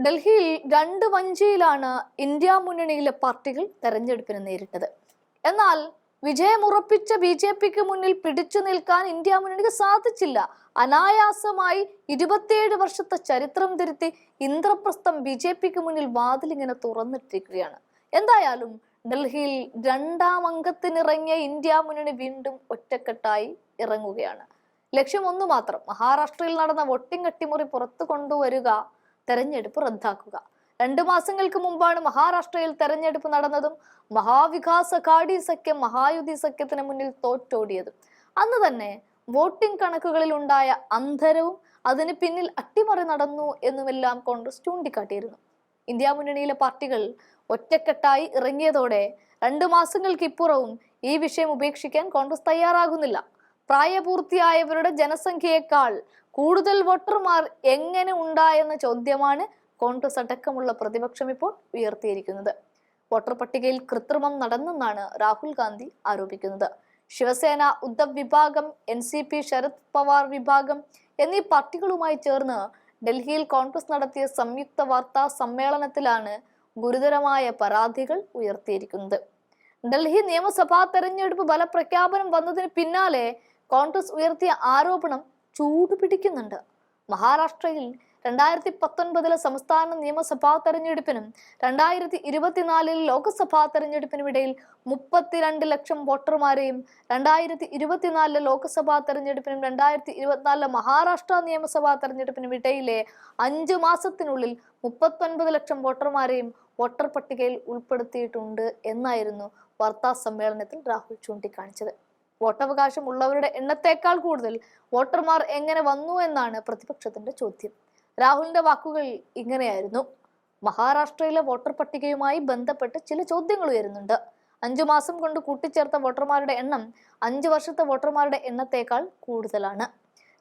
ഡൽഹിയിൽ രണ്ട് വഞ്ചിയിലാണ് ഇന്ത്യ മുന്നണിയിലെ പാർട്ടികൾ തെരഞ്ഞെടുപ്പിന് നേരിട്ടത്. എന്നാൽ വിജയമുറപ്പിച്ച BJPക്ക് മുന്നിൽ പിടിച്ചു നിൽക്കാൻ ഇന്ത്യ മുന്നണിക്ക് സാധിച്ചില്ല. അനായാസമായി 27 വർഷത്തെ ചരിത്രം തിരുത്തി ഇന്ദ്രപ്രസ്ഥം BJPക്ക് മുന്നിൽ വാതിലിങ്ങനെ തുറന്നിട്ടിരിക്കുകയാണ്. എന്തായാലും ഡൽഹിയിൽ രണ്ടാം അംഗത്തിനിറങ്ങിയ ഇന്ത്യ മുന്നണി വീണ്ടും ഒറ്റക്കെട്ടായി ഇറങ്ങുകയാണ്. ലക്ഷ്യം ഒന്നു മാത്രം: മഹാരാഷ്ട്രയിൽ നടന്ന വോട്ടിംഗ് അട്ടിമറി പുറത്തു കൊണ്ടുവരിക, തെരഞ്ഞെടുപ്പ് റദ്ദാക്കുക. 2 മാസങ്ങൾക്ക് മുമ്പാണ് മഹാരാഷ്ട്രയിൽ തെരഞ്ഞെടുപ്പ് നടന്നതും മഹാവികാസ് അഘാടി സഖ്യം മഹായുതി സഖ്യത്തിന് മുന്നിൽ തോറ്റോടിയതും. അന്ന് തന്നെ വോട്ടിംഗ് കണക്കുകളിൽ ഉണ്ടായ അന്തരവും അതിന് പിന്നിൽ അട്ടിമറി നടന്നു എന്നുമെല്ലാം കോൺഗ്രസ് ചൂണ്ടിക്കാട്ടിയിരുന്നു. ഇന്ത്യ മുന്നണിയിലെ പാർട്ടികൾ ഒറ്റക്കെട്ടായി ഇറങ്ങിയതോടെ 2 മാസങ്ങൾക്ക് ഇപ്പുറവും ഈ വിഷയം ഉപേക്ഷിക്കാൻ കോൺഗ്രസ് തയ്യാറാകുന്നില്ല. പ്രായപൂർത്തിയായവരുടെ ജനസംഖ്യയേക്കാൾ കൂടുതൽ വോട്ടർമാർ എങ്ങനെ ഉണ്ടായെന്ന ചോദ്യമാണ് കോൺഗ്രസ് അടക്കമുള്ള പ്രതിപക്ഷം ഇപ്പോൾ ഉയർത്തിയിരിക്കുന്നത്. വോട്ടർ പട്ടികയിൽ കൃത്രിമം നടന്നെന്നാണ് രാഹുൽ ഗാന്ധി ആരോപിക്കുന്നത്. ശിവസേന, ഉദ്ധവ് വിഭാഗം, NCP, ശരത് പവാർ വിഭാഗം എന്നീ പാർട്ടികളുമായി ചേർന്ന് ഡൽഹിയിൽ കോൺഗ്രസ് നടത്തിയ സംയുക്ത വാർത്താ സമ്മേളനത്തിലാണ് ഗുരുതരമായ പരാതികൾ ഉയർത്തിയിരിക്കുന്നത്. ഡൽഹി നിയമസഭാ തെരഞ്ഞെടുപ്പ് ഫലപ്രഖ്യാപനം വന്നതിന് പിന്നാലെ കോൺഗ്രസ് ഉയർത്തിയ ആരോപണം ചൂടുപിടിക്കുന്നുണ്ട്. മഹാരാഷ്ട്രയിൽ 2019 സംസ്ഥാന നിയമസഭാ തെരഞ്ഞെടുപ്പിനും 2024 ലോക്സഭാ തെരഞ്ഞെടുപ്പിനുമിടയിൽ 32 ലക്ഷം വോട്ടർമാരെയും 2024 ലോക്സഭാ തെരഞ്ഞെടുപ്പിനും 2024 മഹാരാഷ്ട്ര നിയമസഭാ തെരഞ്ഞെടുപ്പിനും ഇടയിലെ 5 മാസത്തിനുള്ളിൽ 39 ലക്ഷം വോട്ടർമാരെയും വോട്ടർ പട്ടികയിൽ ഉൾപ്പെടുത്തിയിട്ടുണ്ട് എന്നായിരുന്നു വാർത്താ സമ്മേളനത്തിൽ രാഹുൽ ചൂണ്ടിക്കാണിച്ചത്. വോട്ടവകാശം ഉള്ളവരുടെ എണ്ണത്തേക്കാൾ കൂടുതൽ വോട്ടർമാർ എങ്ങനെ വന്നു എന്നാണ് പ്രതിപക്ഷത്തിന്റെ ചോദ്യം. രാഹുലിന്റെ വാക്കുകൾ ഇങ്ങനെയായിരുന്നു: മഹാരാഷ്ട്രയിലെ വോട്ടർ പട്ടികയുമായി ബന്ധപ്പെട്ട് ചില ചോദ്യങ്ങൾ ഉയരുന്നുണ്ട്. 5 മാസം കൊണ്ട് കൂട്ടിച്ചേർത്ത വോട്ടർമാരുടെ എണ്ണം 5 വർഷത്തെ വോട്ടർമാരുടെ എണ്ണത്തേക്കാൾ കൂടുതലാണ്.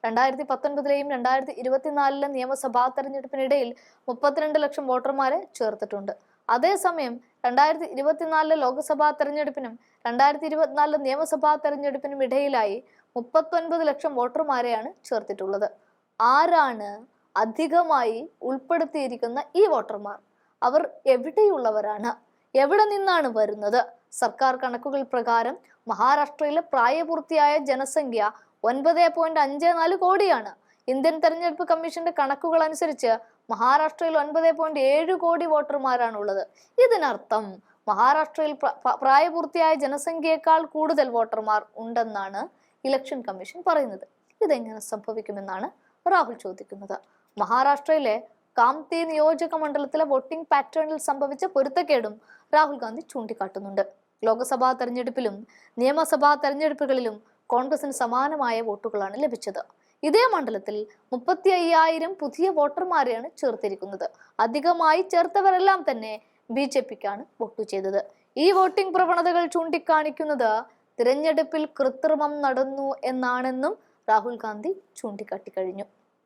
2019 2024 നിയമസഭാ തെരഞ്ഞെടുപ്പിനിടയിൽ 32 ലക്ഷം വോട്ടർമാരെ ചേർത്തിട്ടുണ്ട്. അതേസമയം 2024 ലോക്സഭാ തെരഞ്ഞെടുപ്പിനും 2024 നിയമസഭാ തെരഞ്ഞെടുപ്പിനും ഇടയിലായി 39 ലക്ഷം വോട്ടർമാരെയാണ് ചേർത്തിട്ടുള്ളത്. ആരാണ് അധികമായി ഉൾപ്പെടുത്തിയിരിക്കുന്ന ഈ വോട്ടർമാർ? അവർ എവിടെയുള്ളവരാണ്? എവിടെ നിന്നാണ് വരുന്നത്? സർക്കാർ കണക്കുകൾ പ്രകാരം മഹാരാഷ്ട്രയിലെ പ്രായപൂർത്തിയായ ജനസംഖ്യ 9.54 കോടിയാണ്. ഇന്ത്യൻ തെരഞ്ഞെടുപ്പ് കമ്മീഷന്റെ കണക്കുകൾ അനുസരിച്ച് മഹാരാഷ്ട്രയിൽ 9.7 കോടി വോട്ടർമാരാണുള്ളത്. ഇതിനർത്ഥം മഹാരാഷ്ട്രയിൽ പ്രായപൂർത്തിയായ ജനസംഖ്യയേക്കാൾ കൂടുതൽ വോട്ടർമാർ ഉണ്ടെന്നാണ് ഇലക്ഷൻ കമ്മീഷൻ പറയുന്നത്. ഇതെങ്ങനെ സംഭവിക്കുമെന്നാണ് രാഹുൽ ചോദിക്കുന്നത്. മഹാരാഷ്ട്രയിലെ കാംതി നിയോജക മണ്ഡലത്തിലെ വോട്ടിംഗ് പാറ്റേണിൽ സംഭവിച്ച പൊരുത്തക്കേടും രാഹുൽ ഗാന്ധി ചൂണ്ടിക്കാട്ടുന്നുണ്ട്. ലോക്സഭാ തെരഞ്ഞെടുപ്പിലും നിയമസഭാ തെരഞ്ഞെടുപ്പുകളിലും കോൺഗ്രസിന് സമാനമായ വോട്ടുകളാണ് ലഭിച്ചത്. ഇതേ മണ്ഡലത്തിൽ 35,000 പുതിയ വോട്ടർമാരെയാണ് ചേർത്തിരിക്കുന്നത്. അധികമായി ചേർത്തവരെല്ലാം തന്നെ BJPക്കാണ് വോട്ട് ചെയ്തത്. ഈ വോട്ടിംഗ് പ്രവണതകൾ ചൂണ്ടിക്കാണിക്കുന്നത് തിരഞ്ഞെടുപ്പിൽ കൃത്രിമം നടന്നു എന്നാണെന്നും രാഹുൽ ഗാന്ധി ചൂണ്ടിക്കാട്ടി കഴിഞ്ഞു.